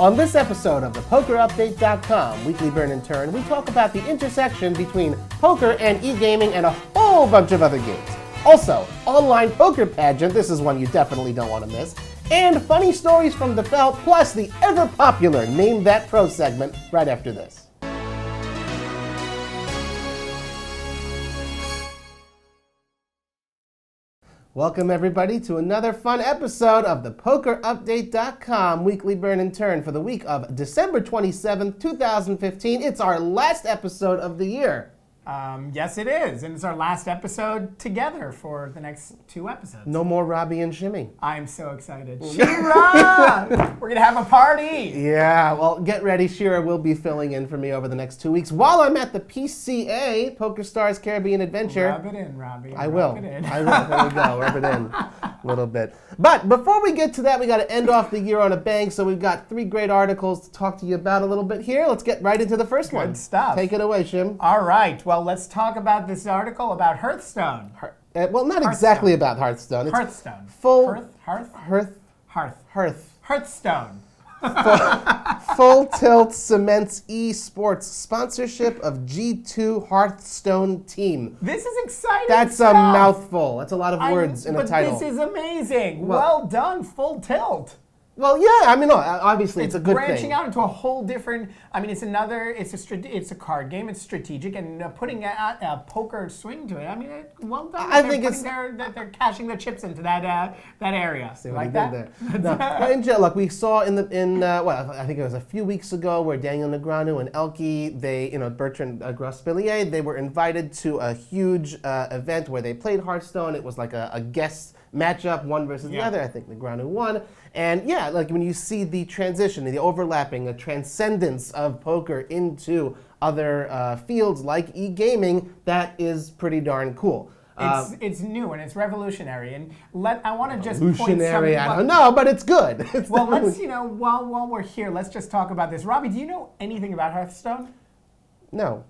On this episode of the PokerUpdate.com Weekly Burn and Turn, we talk about the intersection between poker and e-gaming and a whole bunch of other games. Also, online poker pageant, this is one you definitely don't want to miss, and funny stories from the felt, plus the ever-popular Name That Pro segment right after this. Welcome everybody to another fun episode of the PokerUpdate.com Weekly Burn and Turn for the week of December 27th, 2015. It's our last episode of the year. Yes, it is. And it's our last episode together for the next 2 episodes. No more Robbie and Shimmy. I'm so excited. Shira! We're going to have a party. Yeah, well, get ready. Shira will be filling in for me over the next 2 weeks while I'm at the PCA, Poker Stars Caribbean Adventure. Rub it in, Robbie. I will. Rub it in. I will. There we go. Rub it in a little bit. But before we get to that, we got to end off the year on a bang. So we've got 3 great articles to talk to you about a little bit here. Let's get right into the first one. Good stuff. Take it away, Shim. All right. Well, let's talk about this article about Hearthstone. Well, not exactly about Hearthstone. It's Hearthstone. Hearthstone. Full Tilt cements esports sponsorship of G2 Hearthstone team. This is exciting. That's stuff. a mouthful. That's a lot of words in a title. But this is amazing. Well done, Full Tilt. Well, yeah, I mean, no, obviously it's a good thing. It's branching out into a whole different, I mean, it's a card game, it's strategic, and putting a poker swing to it, I mean, well done. I think they're cashing their chips into that area. See what he did there. Look, we saw I think it was a few weeks ago where Daniel Negreanu and Elke, Bertrand Grospillier, they were invited to a huge event where they played Hearthstone. It was like a guest matchup, one versus the other. I think Negreanu won. And yeah, like when you see the transition, the overlapping, the transcendence of poker into other fields like e-gaming, that is pretty darn cool. It's new and it's revolutionary. And I want to just revolutionary. I don't know, but it's good. Well, let's while we're here, let's just talk about this. Robbie, do you know anything about Hearthstone? No.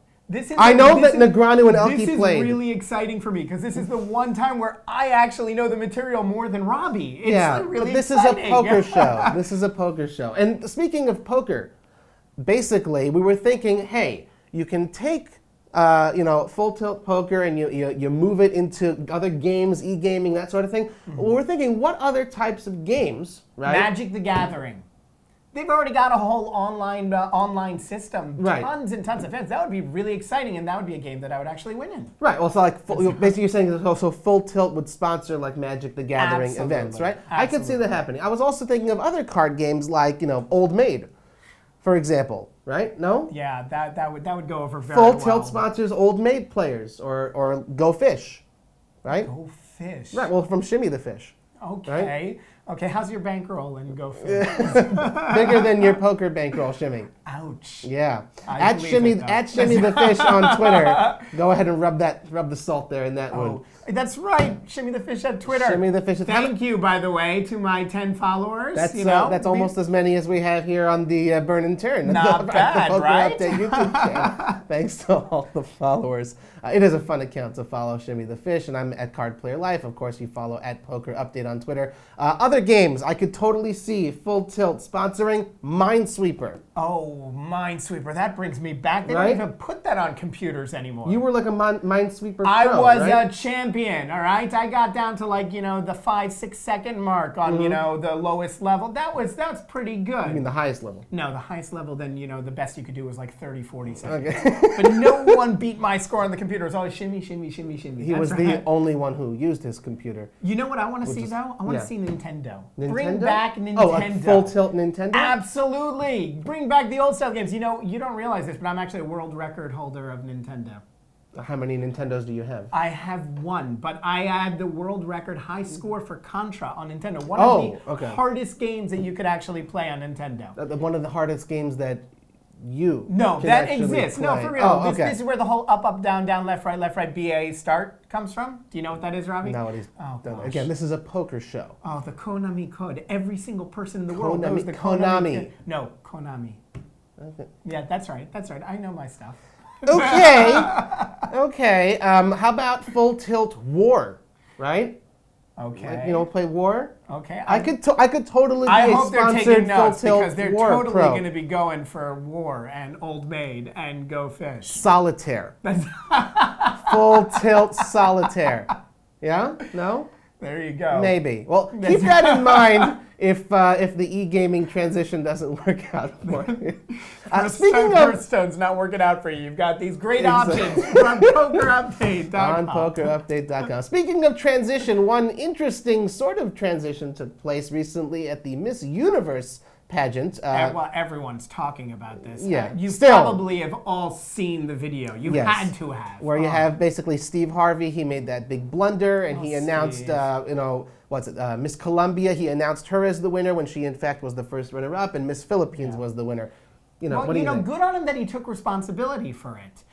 I know that Negreanu and Elke played. This is really exciting for me because this is the one time where I actually know the material more than Robbie. It's really but this exciting. is a poker show. This is a poker show. And speaking of poker, basically we were thinking, hey, you can take Full Tilt Poker and you move it into other games, e-gaming, that sort of thing. Mm-hmm. Well, we're thinking, what other types of games, right? Magic the Gathering. They've already got a whole online system, right. Tons and tons of fans. That would be really exciting, and that would be a game that I would actually win in. Right. Well, so basically you're saying that also Full Tilt would sponsor like Magic the Gathering events, right? Absolutely. I could see that happening. I was also thinking of other card games like Old Maid, for example. Right? No? Yeah, that would go over very well. Full Tilt sponsors Old Maid players or Go Fish, right? Go Fish. Right. Well, from Shimmy the Fish. Okay. Right? Okay, how's your bankroll and Go Fish? Bigger than your poker bankroll, Shimmy. Ouch. Yeah. At Shimmy the Fish on Twitter. Go ahead and rub the salt there in that one. That's right. Shimmy the Fish at Twitter. Shimmy the Fish. Thank you, by the way, to my 10 followers. That's almost as many as we have here on the Burn and Turn. Not bad, the Poker right? Update YouTube channel. Thanks to all the followers. It is a fun account to follow, Shimmy the Fish, and I'm at Card Player Life. Of course, you follow at Poker Update on Twitter. Other games, I could totally see Full Tilt sponsoring Minesweeper. Oh, Minesweeper. That brings me back. They don't even put that on computers anymore. You were like a Minesweeper pro, I was right? a champion, all right? I got down to the 5-6 second mark on, the lowest level. That's pretty good. You mean the highest level? No, the highest level, then, the best you could do was 30, 40 seconds. Okay. But no one beat my score on the computer. It was always shimmy, shimmy, shimmy, shimmy. He was the only one who used his computer. You know what I want to see, though? I want to see Nintendo. Nintendo. Bring back Nintendo. Oh, like Full Tilt Nintendo? Absolutely. Bring back the old style games. You don't realize this, but I'm actually a world record holder of Nintendo. How many Nintendos do you have? I have one, but I had the world record high score for Contra on Nintendo. One of the hardest games that you could actually play on Nintendo. One of the hardest games that you that exists. Play. No, for real. This is where the whole up, down, left, right, BA start comes from. Do you know what that is, Robbie? No, what is again, this is a poker show. Oh, the Konami code. Every single person in the world knows the Konami. No, Konami. Okay. Yeah, that's right. I know my stuff. Okay. How about Full Tilt War, right? Okay. Like, play War. Okay. I could totally be I a hope they're sponsored taking Full notes Tilt because they're War totally pro. going to be going for War and Old Maid and Go Fish. Solitaire. Full Tilt Solitaire. Yeah? No? There you go. Maybe. Well, keep that in mind if the e-gaming transition doesn't work out for you. Speaking of Hearthstone's not working out for you. You've got these great options from PokerUpdate.com. on PokerUpdate.com. Speaking of transition, one interesting sort of transition took place recently at the Miss Universe pageant. Well, everyone's talking about this. Yeah. You Still, probably have all seen the video. You had to have. Where you have basically Steve Harvey. He made that big blunder, and he announced, Miss Colombia. He announced her as the winner when she, in fact, was the first runner-up, and Miss Philippines was the winner. What do you think? Good on him that he took responsibility for it.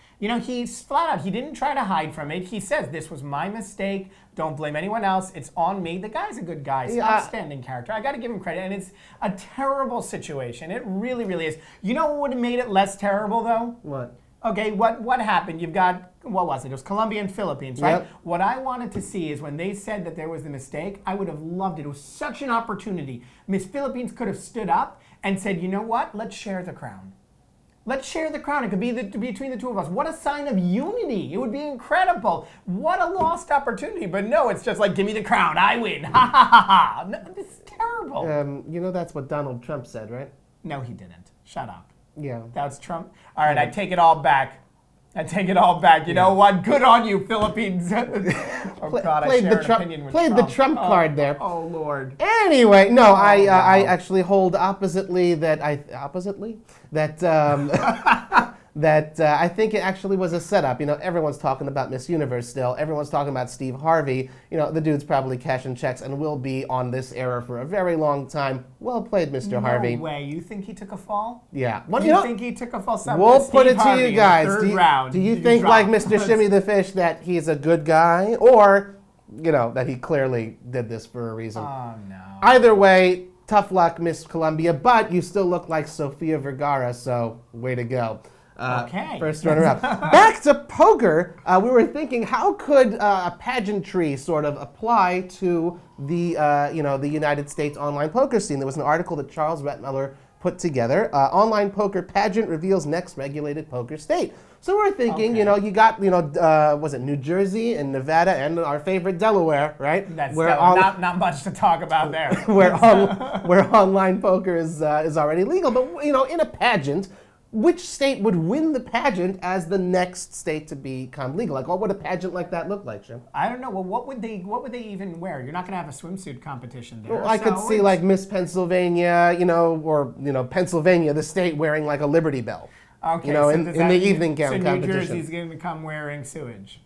He's flat out, he didn't try to hide from it. He says, this was my mistake. Don't blame anyone else. It's on me. The guy's a good guy. He's an outstanding character. I got to give him credit. And it's a terrible situation. It really, really is. You know what would have made it less terrible, though? What? Okay, what happened? You've got, what was it? It was Colombia and Philippines, right? Yep. What I wanted to see is when they said that there was a mistake, I would have loved it. It was such an opportunity. Miss Philippines could have stood up and said, you know what? Let's share the crown. Let's share the crown. It could be between the two of us. What a sign of unity. It would be incredible. What a lost opportunity. But no, it's just like, give me the crown. I win. Ha ha ha ha. No, this is terrible. That's what Donald Trump said, right? No, he didn't. Shut up. Yeah. That's Trump. All right, I take it all back. You know what? Good on you, Philippines. Oh, God, I share an opinion with Trump. the Trump card there. Oh, Lord. Anyway, no, I actually hold oppositely that I think it actually was a setup. Everyone's talking about Miss Universe still. Everyone's talking about Steve Harvey. The dude's probably cashing checks and will be on this era for a very long time. Well played, Mr. Harvey. No way. You think he took a fall? Yeah. You think he took a fall? We'll put it to you guys. Do you think, like Mr. Shimmy the Fish, that he's a good guy, or that he clearly did this for a reason? Oh no. Either way, tough luck, Miss Colombia, but you still look like Sofia Vergara, so way to go. Okay. First runner-up. Back to poker. We were thinking, how could a pageantry sort of apply to the the United States online poker scene? There was an article that Charles Rettmiller put together. Online poker pageant reveals next regulated poker state. So we're thinking, you got, was it New Jersey and Nevada and our favorite Delaware, right? That's not much to talk about there. where online poker is already legal, but in a pageant. Which state would win the pageant as the next state to become legal? Like, what would a pageant like that look like, Jim? I don't know. Well, what would they even wear? You're not going to have a swimsuit competition there. Well, I could see like Miss Pennsylvania, or Pennsylvania, the state wearing like a Liberty Bell. Okay. In the evening gown competition. So New Jersey's going to come wearing sewage.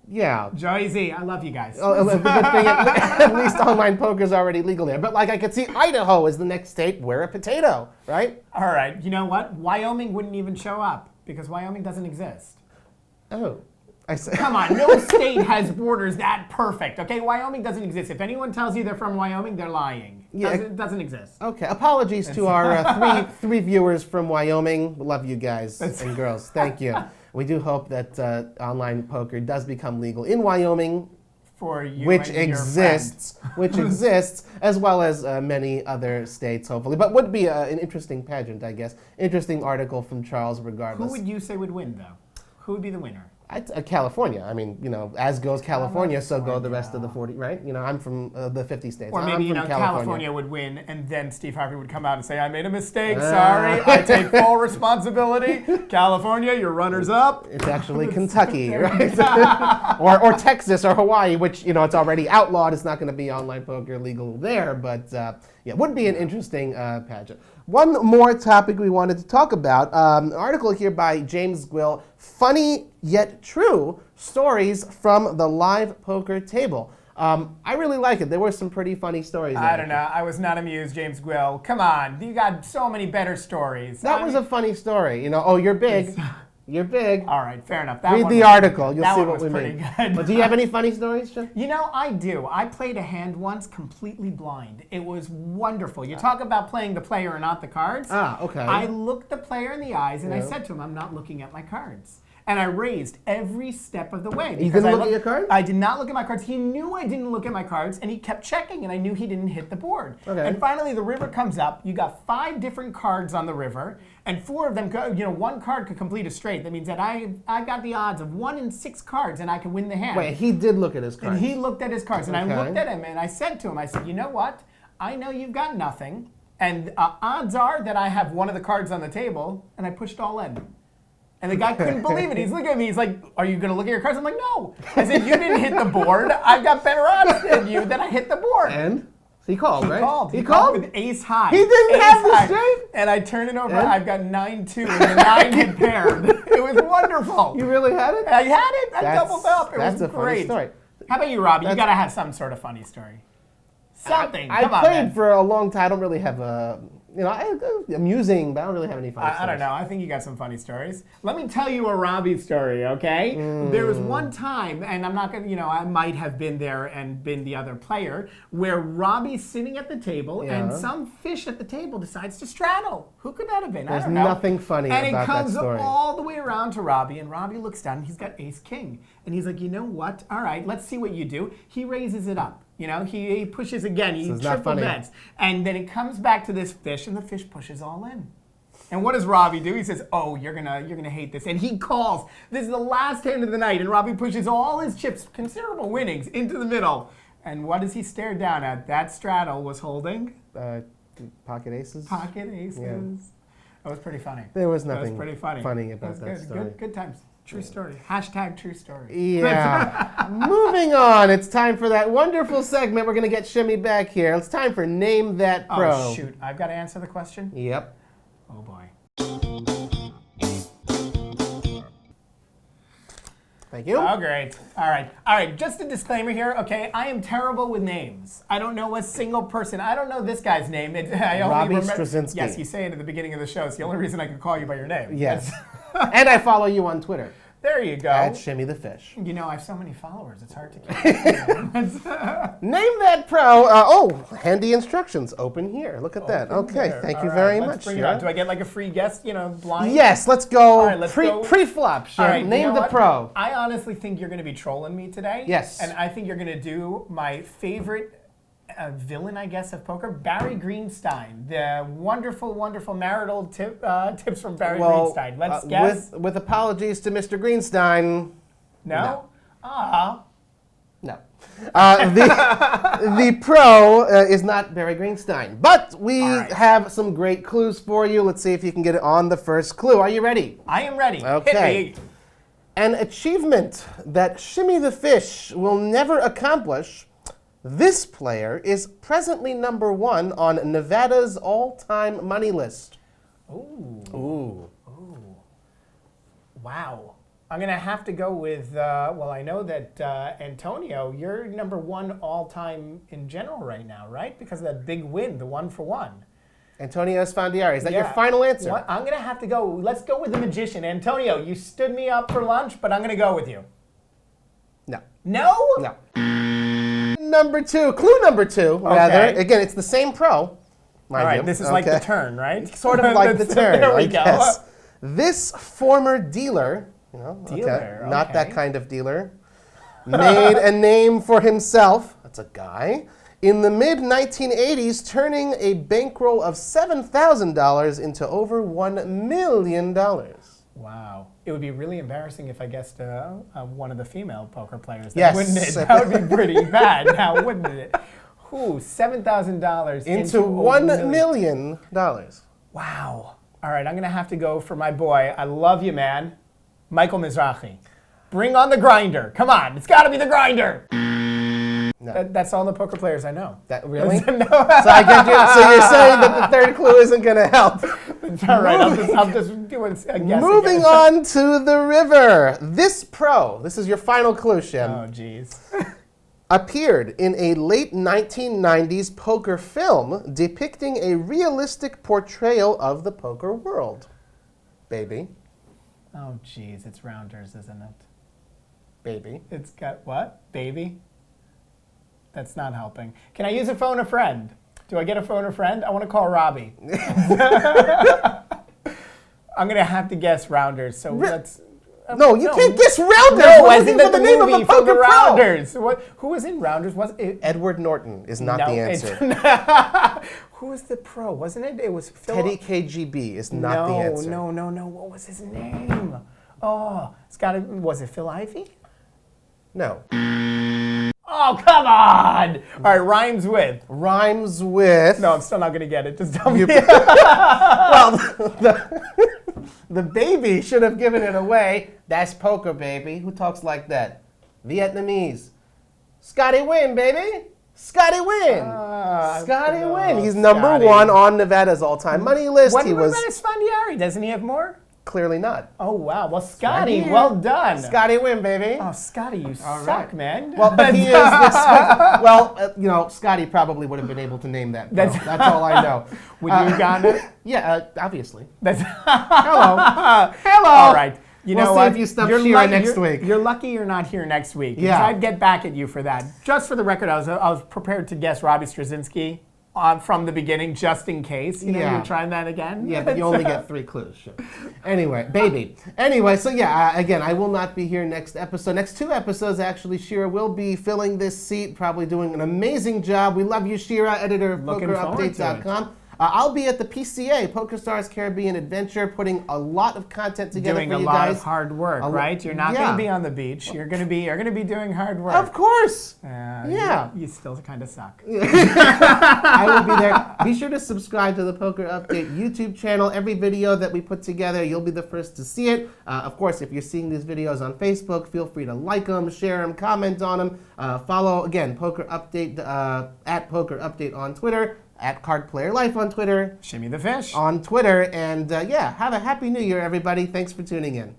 Yeah. Joyzy, I love you guys. Oh, the good thing, at least online poker is already legal there. But I could see Idaho as the next state wear a potato, right? All right. You know what? Wyoming wouldn't even show up because Wyoming doesn't exist. Oh. Come on, no state has borders that perfect. Okay, Wyoming doesn't exist. If anyone tells you they're from Wyoming, they're lying. Yeah. It doesn't exist. Okay, apologies to our three viewers from Wyoming. Love you guys and girls. Thank you. We do hope that online poker does become legal in Wyoming, for you which and exists, as well as many other states, hopefully. But would be an interesting pageant, I guess. Interesting article from Charles, regardless. Who would you say would win, though? Who would be the winner? California. I mean, as goes California, so go the rest of the 40, right? I'm from the 50 states. Or maybe, California would win, and then Steve Harvey would come out and say, I made a mistake, sorry, I take full responsibility. California, you're runners up. It's actually Kentucky, right? or Texas or Hawaii, which, it's already outlawed. It's not going to be online poker legal there, but it would be an interesting pageant. One more topic we wanted to talk about, an article here by James Gwill, Funny Yet True, Stories from the Live Poker Table. I really like it. There were some pretty funny stories there. I don't know. I was not amused, James Gwill. Come on. You got so many better stories. That was a funny story. You're big. You're big. All right, fair enough. Read the article. You'll see what we mean. But do you have any funny stories, Jim? I do. I played a hand once completely blind. It was wonderful. You talk about playing the player and not the cards. Ah, okay. I looked the player in the eyes and I said to him, I'm not looking at my cards. and I raised every step of the way. You didn't look at your cards? I did not look at my cards. He knew I didn't look at my cards, and he kept checking, and I knew he didn't hit the board. Okay. And finally, the river comes up. You got 5 different cards on the river, and 4 of them, one card could complete a straight. That means that I got the odds of 1 in 6 cards, and I could win the hand. Wait, he did look at his cards. And he looked at his cards, and Okay. I looked at him, and I said to him, I said, you know what? I know you've got nothing, and odds are that I have one of the cards on the table, and I pushed all in. And the guy couldn't believe it. He's looking at me. He's like, are you going to look at your cards? I'm like, no. I said, you didn't hit the board. I've got better odds than you that I hit the board. And? He called, right? He called with ace high. He didn't ace have the high. straight? And I turned it over. And? I've got 9-2, and the 9 had paired. It was wonderful. You really had it? I had it. I doubled up. It That's was a funny great. story. How about you, Robbie? You got to have some sort of funny story. Something. I Come on, played man. for a long time. I don't really have amusing, but I don't really have any funny I don't know. I think you got some funny stories. Let me tell you a Robbie story, okay? There was one time, and I'm not going to, I might have been there and been the other player, where Robbie's sitting at the table and some fish at the table decides to straddle. Who could that have been? I don't know. There's nothing funny and about it comes that story. all the way around to Robbie, and Robbie looks down, and he's got ace king. And he's like, you know what? All right, let's see what you do. He raises it up. He pushes again. He triple bets. And then it comes back to this fish, and the fish pushes all in. And what does Robbie do? He says, oh, you're gonna hate this. And he calls. This is the last hand of the night, and Robbie pushes all his chips, considerable winnings, into the middle. And what does he stare down at? That straddle was holding? Pocket aces? Pocket aces. Yeah. That was pretty funny. There was nothing pretty funny about that story. Good times. True story. Hashtag true story. Yeah. Moving on. It's time for that wonderful segment. We're going to get Shimmy back here. It's time for Name That Pro. Oh, shoot. I've got to answer the question? Yep. Oh, boy. Thank you. Oh, great. All right. Just a disclaimer here, okay? I am terrible with names. I don't know a single person. I don't know this guy's name. I only Robbie remember. Straczynski. Yes, you say it at the beginning of the show. It's the only reason I could call you by your name. Yes. And I follow you on Twitter. There you go. At Shimmy the Fish. I have so many followers. It's hard to keep. Name That Pro. Handy instructions. Open here. Look at that. Okay. There. Thank All you right, very let's much. bring it on. Do I get like a free guest, blind? Yes. Let's go. All right, let's go. Pre-flop. Shim. All right, you Name know the what? pro. I honestly think you're going to be trolling me today. Yes. And I think you're going to do my favorite villain, I guess, of poker, Barry Greenstein. The wonderful, wonderful marital tips from Barry Greenstein. Let's guess. With apologies to Mr. Greenstein. No? No. The pro is not Barry Greenstein. But we have some great clues for you. Let's see if you can get it on the first clue. Are you ready? I am ready. Okay. Hit me. An achievement that Shimmy the Fish will never accomplish. This player is presently #1 on Nevada's all-time money list. Ooh. Wow. I'm going to have to go with, I know that Antonio, you're #1 all-time in general right now, right? Because of that big win, the 1-for-1. Antonio Esfandiari. Is that your final answer? I'm going to have to go. Let's go with the magician. Antonio, you stood me up for lunch, but I'm going to go with you. No. No? No. Clue number two, rather. Again, it's the same pro. All right, this is like the turn, right? Sort of like the turn, there we I go. guess. This former dealer, Dealer, not that kind of dealer, made a name for himself, that's a guy, in the mid-1980s, turning a bankroll of $7,000 into over $1 million. Wow. It would be really embarrassing if I guessed one of the female poker players. Yes. Wouldn't it? That would be pretty bad now, wouldn't it? $7,000 into $1 million. Wow. All right, I'm going to have to go for my boy. I love you, man. Michael Mizrahi. Bring on the grinder. Come on, it's got to be the grinder. No. That's all the poker players I know. That really? No. So you're saying that the third clue isn't going to help? All right, I'm just doing a guess. Moving on to the river. This is your final clue, Shim. Oh, jeez. Appeared in a late 1990s poker film depicting a realistic portrayal of the poker world. Baby. Oh, jeez, it's Rounders, isn't it? Baby. It's got what? Baby? That's not helping. Can I use a phone a friend? Do I get a phone a friend? I want to call Robbie. I'm going to have to guess Rounders, so let's... No, you can't guess Rounders. No, We're as looking in for the name of movie the from the Poker Pro. Rounders. Who was in Rounders? Was it? Edward Norton is not No, the it's answer. Who was the pro? Wasn't it? It was Phil. Teddy KGB is not the answer. No. What was his name? Oh, it's got to. Was it Phil Ivey? No. Oh, come on! All right, rhymes with. Rhymes with. No, I'm still not going to get it. Just tell me. Well, the baby should have given it away. That's poker, baby. Who talks like that? Vietnamese. Scotty Win, baby. Scotty Win. Scotty Win. He's number Scotty. one on Nevada's all-time money list. What He was about Esfandiari? Doesn't he have more? clearly not. Oh, wow. Well, Scotty, Right here. well done. Scotty Win, baby. Oh, Scotty, you suck, right. man. Well, but he is this. Well, Scotty probably would have been able to name that. That's all I know. With Uganda? Yeah, obviously. That's Hello. Hello. all right. You We'll know see what? if you stop Shira next you're- week. You're lucky you're not here next week. because Yeah. I'd get back at you for that. Just for the record, I was prepared to guess Robbie Straczynski from the beginning, just in case. Yeah. You're trying that again? Yeah, but you only get 3 clues. Sure. Anyway, baby. Anyway, so yeah, again, I will not be here next episode. Next 2 episodes, actually, Shira will be filling this seat, probably doing an amazing job. We love you, Shira, editor of Looking forward to PokerUpdate.com. I'll be at the PCA, PokerStars Caribbean Adventure, putting a lot of content together Doing for a you lot guys. of hard work, right? You're not going to be on the beach. You're going to be doing hard work. Of course. Yeah. You still kind of suck. I will be there. Be sure to subscribe to the Poker Update YouTube channel. Every video that we put together, you'll be the first to see it. Of course, if you're seeing these videos on Facebook, feel free to like them, share them, comment on them. Follow, again, Poker Update, at Poker Update on Twitter, at Card Player Life on Twitter, Shimmy the fish. on Twitter. And yeah, have a happy new year, everybody. Thanks for tuning in.